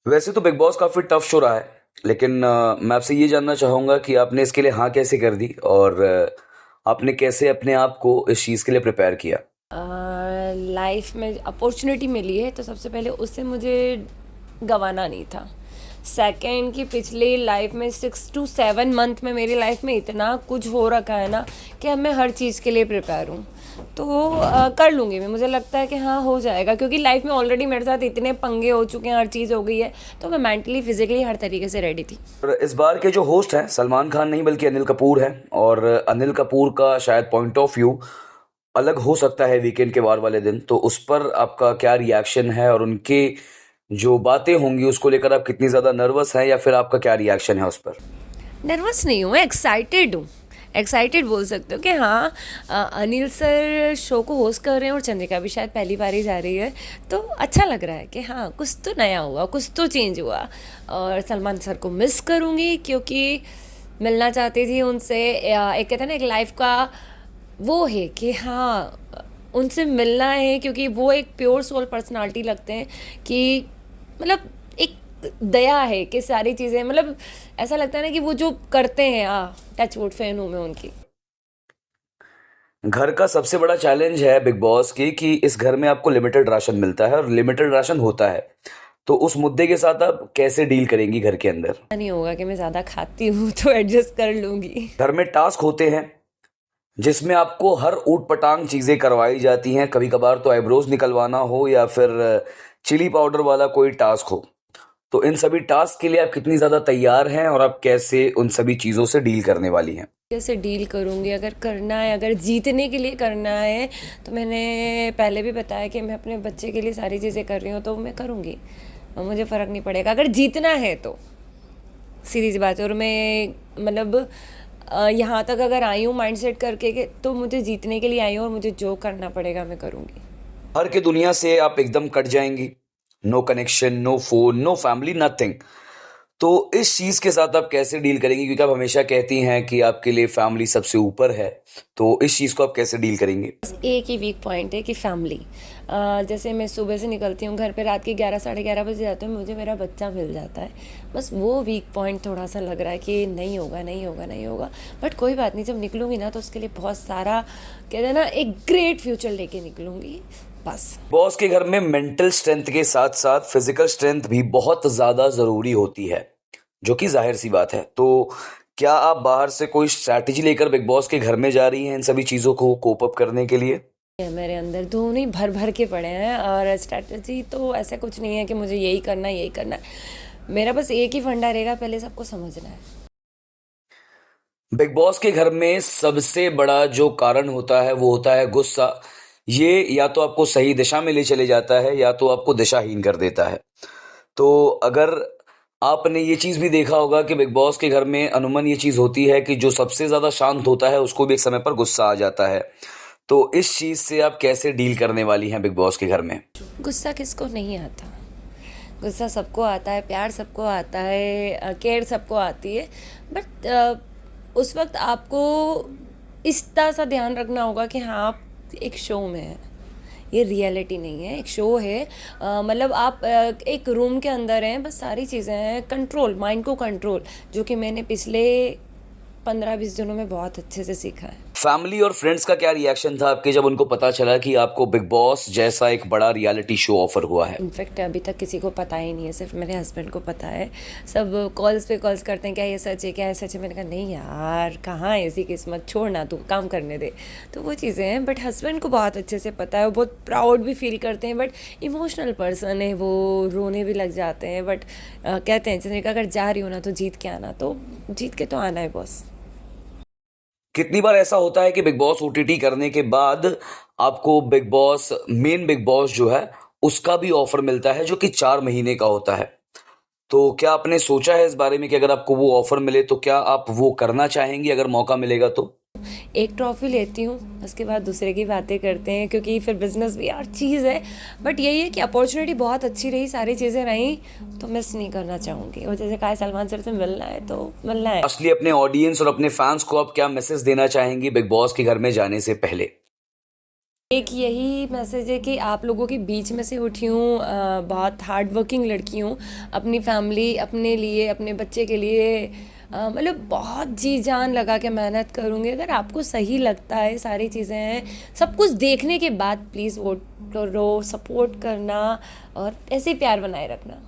वैसे तो big boss काफ़ी टफ शो रहा है, लेकिन मैं आपसे ये जानना चाहूँगा कि आपने इसके लिए हाँ कैसे कर दी और आपने कैसे अपने आप को इस चीज़ के लिए प्रिपेयर किया? लाइफ में अपॉर्चुनिटी मिली है तो सबसे पहले उससे मुझे गंवाना नहीं था। सेकंड कि पिछली लाइफ में 6 to 7 मंथ में मेरी लाइफ में इतना कुछ हो रखा है ना कि अब मैं हर चीज़ के लिए प्रिपेयर हूँ। तो कर लूँगी मैं, मुझे लगता है कि हाँ हो जाएगा, क्योंकि लाइफ में ऑलरेडी मेरे साथ इतने पंगे हो चुके हैं, हर चीज़ हो गई है, तो मैं मेंटली फिजिकली हर तरीके से रेडी थी। और इस बार के जो होस्ट हैं सलमान खान नहीं बल्कि अनिल कपूर हैं, और अनिल कपूर का शायद पॉइंट ऑफ व्यू अलग हो सकता है वीकेंड के वार वाले दिन, तो उस पर आपका क्या रिएक्शन है और उनके जो बातें होंगी उसको लेकर आप कितनी ज़्यादा नर्वस हैं या फिर आपका क्या रिएक्शन है उस पर? नर्वस नहीं हूँ, एक्साइटेड हूँ। एक्साइटेड बोल सकते हो कि हाँ, अनिल सर शो को होस्ट कर रहे हैं और चंद्रिका भी शायद पहली बार ही जा रही है, तो अच्छा लग रहा है कि हाँ कुछ तो नया हुआ, कुछ तो चेंज हुआ। और सलमान सर को मिस करूँगी क्योंकि मिलना चाहती थी उनसे। एक कहते हैं ना, एक लाइफ का वो है कि हाँ उनसे मिलना है, क्योंकि वो एक प्योर सोल पर्सनालिटी लगते हैं कि मतलब एक दया है कि सारी चीज़ें मतलब ऐसा लगता है ना कि वो जो करते हैं, टच वुड फैन हूँ मैं उनकी। घर का सबसे बड़ा चैलेंज है बिग बॉस की कि इस घर में आपको लिमिटेड राशन मिलता है और लिमिटेड राशन होता है, तो उस मुद्दे के साथ आप कैसे डील करेंगी घर के अंदर? नहीं होगा कि मैं ज़्यादा खाती हूँ तो एडजस्ट कर लूँगी। घर में टास्क होते हैं जिसमें आपको हर ऊट पटांग चीज़ें करवाई जाती हैं, कभी कभार तो आईब्रोज निकलवाना हो या फिर चिली पाउडर वाला कोई टास्क हो, तो इन सभी टास्क के लिए आप कितनी ज़्यादा तैयार हैं और आप कैसे उन सभी चीज़ों से डील करने वाली हैं? कैसे डील करूँगी, अगर करना है, अगर जीतने के लिए करना है, तो मैंने पहले भी बताया कि मैं अपने बच्चे के लिए सारी चीज़ें कर रही हूँ, तो मैं करूँगी और मुझे फ़र्क नहीं पड़ेगा अगर जीतना है तो। सीधी सी बात है। और मैं मतलब यहाँ तक अगर आई हूँ माइंड सेट करके तो मुझे जीतने के लिए आई हूँ और मुझे जो करना पड़ेगा मैं करूँगी। हर के दुनिया से आप एकदम कट जाएंगी, no connection, no phone, no family, nothing, तो इस चीज़ के साथ आप कैसे डील करेंगी? क्योंकि आप हमेशा कहती हैं कि आपके लिए फैमिली सबसे ऊपर है, तो इस चीज़ को आप कैसे डील करेंगी? बस एक ही वीक पॉइंट है कि फैमिली। जैसे मैं सुबह से निकलती हूँ घर पे, रात के 11 साढ़े 11 बजे जाती हूँ, मुझे मेरा बच्चा मिल जाता है। बस वो वीक पॉइंट थोड़ा सा लग रहा है कि नहीं होगा नहीं होगा नहीं होगा, बट कोई बात नहीं, जब निकलूँगी ना तो उसके लिए बहुत सारा कहते हैं ना एक ग्रेट फ्यूचर लेके निकलूँगी बस। बॉस के घर में मेंटल स्ट्रेंथ के साथ साथ फिजिकल स्ट्रेंथ भी बहुत ज़्यादा ज़रूरी होती है, जो कि जाहिर सी बात है। तो क्या आप बाहर से कोई स्ट्रैटेजी लेकर बिग बॉस के घर में जा रही हैं इन सभी चीज़ों को कोप अप करने के लिए? मेरे अंदर दोनों ही भर भर के पड़े हैं, और स्ट्रैटेजी तो ऐसा कुछ नहीं है कि मुझे यही करना है यही करना है। मेरा बस एक ही फंडा रहेगा, पहले सबको समझना है। बिग बॉस के घर में सबसे बड़ा जो कारण होता है वो होता है गुस्सा। ये या तो आपको सही दिशा में ले चले जाता है या तो आपको दिशाहीन कर देता है। तो अगर आपने ये चीज़ भी देखा होगा कि बिग बॉस के घर में अमूमन ये चीज़ होती है कि जो सबसे ज़्यादा शांत होता है उसको भी एक समय पर गुस्सा आ जाता है। तो इस चीज़ से आप कैसे डील करने वाली हैं बिग बॉस के घर में? गुस्सा किसको नहीं आता? गुस्सा सबको आता है, प्यार सबको आता है, केयर सबको आती है, बट उस वक्त आपको इस तरह सा ध्यान रखना होगा कि हाँ आप एक शो में हैं, ये रियलिटी नहीं है, एक शो है। मतलब आप एक रूम के अंदर हैं, बस सारी चीज़ें हैं, कंट्रोल, माइंड को कंट्रोल, जो कि मैंने पिछले 15-20 दिनों में बहुत अच्छे से सीखा है। फैमिली और फ्रेंड्स का क्या रिएक्शन था आपके जब उनको पता चला कि आपको बिग बॉस जैसा एक बड़ा रियलिटी शो ऑफर हुआ है? इनफैक्ट अभी तक किसी को पता ही नहीं है, सिर्फ मेरे हस्बैंड को पता है। सब कॉल्स पे कॉल्स करते हैं, क्या ये सच है, क्या ये सच है? मैंने कहा नहीं यार, कहाँ ऐसी किस्मत, छोड़ना तू काम करने दे। तो वो चीज़ें हैं, बट हस्बैंड को बहुत अच्छे से पता है, वो बहुत प्राउड भी फील करते हैं, बट इमोशनल पर्सन है वो, रोने भी लग जाते हैं, बट कहते हैं चंद्रिका अगर जा रही हो ना तो जीत के आना, तो जीत के तो आना है बॉस। कितनी बार ऐसा होता है कि बिग बॉस ओटीटी करने के बाद आपको big boss, main big boss जो है उसका भी ऑफर मिलता है जो कि 4 महीने का होता है? तो क्या आपने सोचा है इस बारे में कि अगर आपको वो ऑफर मिले तो क्या आप वो करना चाहेंगी अगर मौका मिलेगा तो? एक ट्रॉफी लेती हूँ, उसके बाद दूसरे की बातें करते हैं, क्योंकि फिर बिजनेस भी यार चीज़ है, बट यही है कि अपॉर्चुनिटी बहुत अच्छी रही, सारी चीज़ें रहीं, तो मिस नहीं करना चाहूँगी। और जैसे कहा सलमान सर से मिलना है तो मिलना है। असली अपने ऑडियंस और अपने फैंस को आप क्या मैसेज देना चाहेंगी बिग बॉस के घर में जाने से पहले? एक यही मैसेज है कि आप लोगों के बीच में से उठी हूँ, बहुत हार्ड वर्किंग लड़की हूँ, अपनी फैमिली, अपने लिए, अपने बच्चे के लिए मतलब बहुत जी जान लगा के मेहनत करूँगी। अगर आपको सही लगता है सारी चीज़ें हैं, सब कुछ देखने के बाद प्लीज़ वोट करो, सपोर्ट करना और ऐसे ही प्यार बनाए रखना।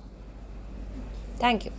Thank you.